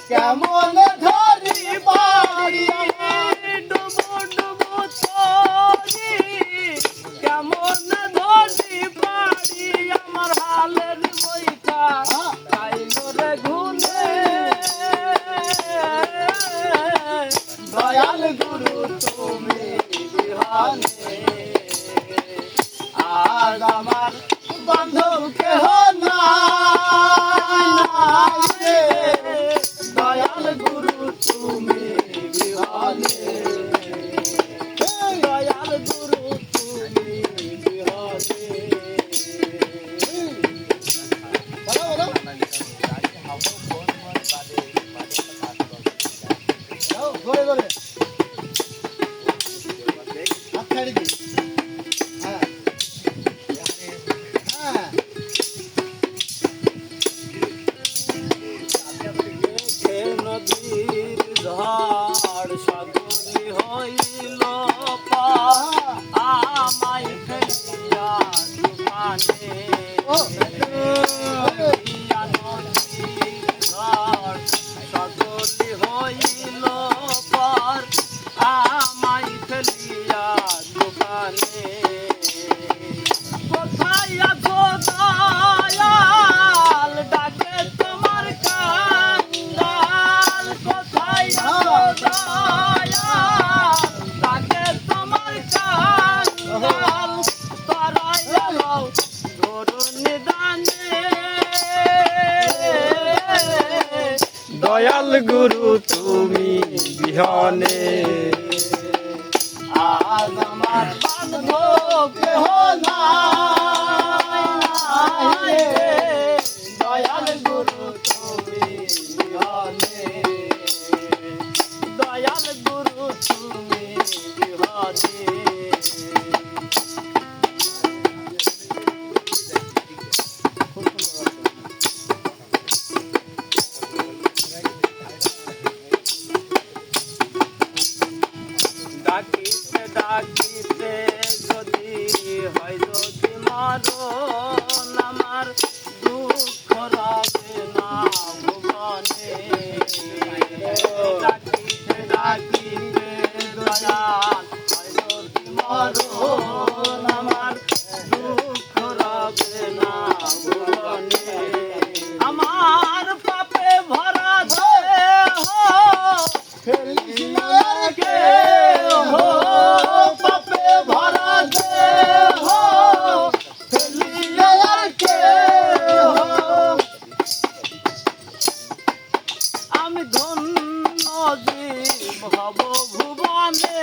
কেমন ধরি বাড়ি ডুবু ডুবু তরি কেমন ধরি বাড়ি আমার হালের বইটা খাইল রে ঘুনে দয়াল গুরু তুমি বিহানে আজ আমার বান্ধব কেহ নাই রে দয়াল গুরু তুমি বিহানে দয়াল গুরু তুমি বিহানে ধরে ধরে হাত ছাড়ি দি হ্যাঁ হ্যাঁ নদীর ধার সাগরী হইল আমায় ফেলিয়া দোকানে নদীর ধার সাগরী হইল পার আমায় ফেলিয়া দোকানে কোথায় আছো দয়াল ডাকে তোমার কাঙ্গাল কোথায় আছো দয়াল ডাকে তোমার কাঙ্গাল তারাই আলো ধরুন নিদানে দয়াল গুরু তুমি বিহনে আজ আমার বান্ধব কেহ নাই রে দয়াল গুরু তুমি বিহানে দয়াল গুরু তুমি বিহানে ডাকিতে ডাকিতে যদি হয় যদি মারণ আমার দুঃখ রবে না ভুবনে ডাকিতে ডাকিতে দয়াল হয় যদি মারণ আমার দুঃখ রবে না ভুবনে আমার পাপে ভরা দেহ ফেলিস না কে হো পাপে ভরা দেহ ফেলিস না কে হো আমি ধন্য জীব হব ভুবনে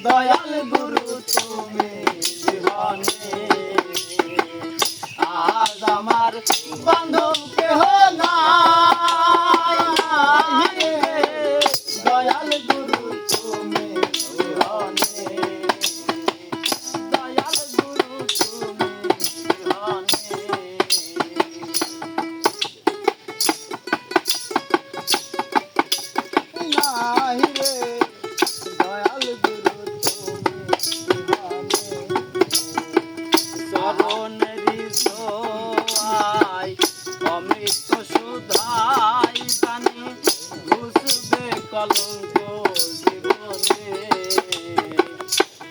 দয়াল গুরু তুমি বিহানে আজ আমার বান্ধব কেহ নাই রে দয়াল গুরু তুমি বিহানে দয়াল গুরু তুমি বিহানে নাই রে দয়াল গুরু তুমি বিহানে চরণেরি সোয়াই অমৃত সুধাই জানি ঘুষবে কলঙ্ক জীবনে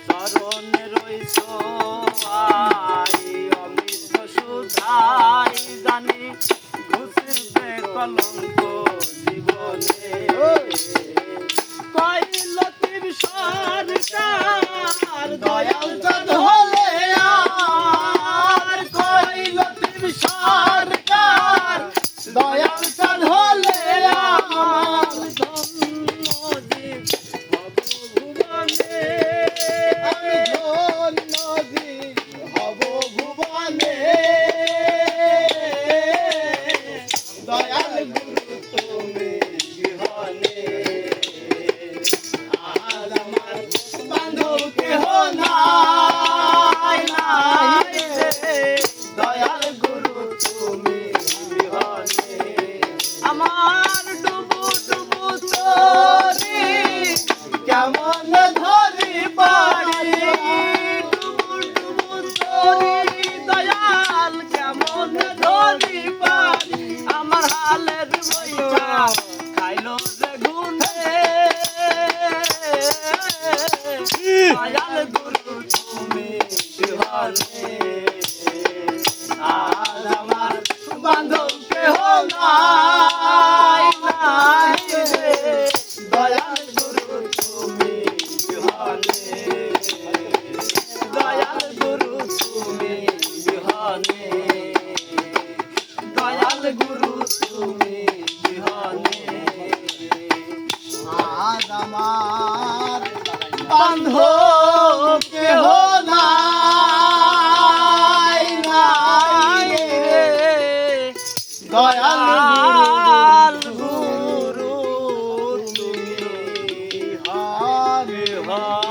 চরণের সোয়াই অমৃত সুধাই জানি ঘুষবে কলঙ্ক জীবনে কইলতির সরকার দয়াল চাঁদ হলে আর কইলতির সরকার দয়াল চাঁদ হলে আর ধন্য জীব হব ভুবনে আমি ধন্য জীব হব ভুবনে দয়াল গুরু তুমি বিহানে আজ আমার বান্ধব কেহ নাই খাইলো রে গুনে দয়াল গুরু তুমি বিহনে আজ আমার বান্ধব কেহ নাই নাই রে দয়াল গুরু তুমি বিহনে দয়াল গুরু তুমি বিহনে দয়াল গুরু তুমি বিহনে আজ আমার বান্ধব কেহ নাই নাই রে দয়াল গুরু তুমি হারে বিহনে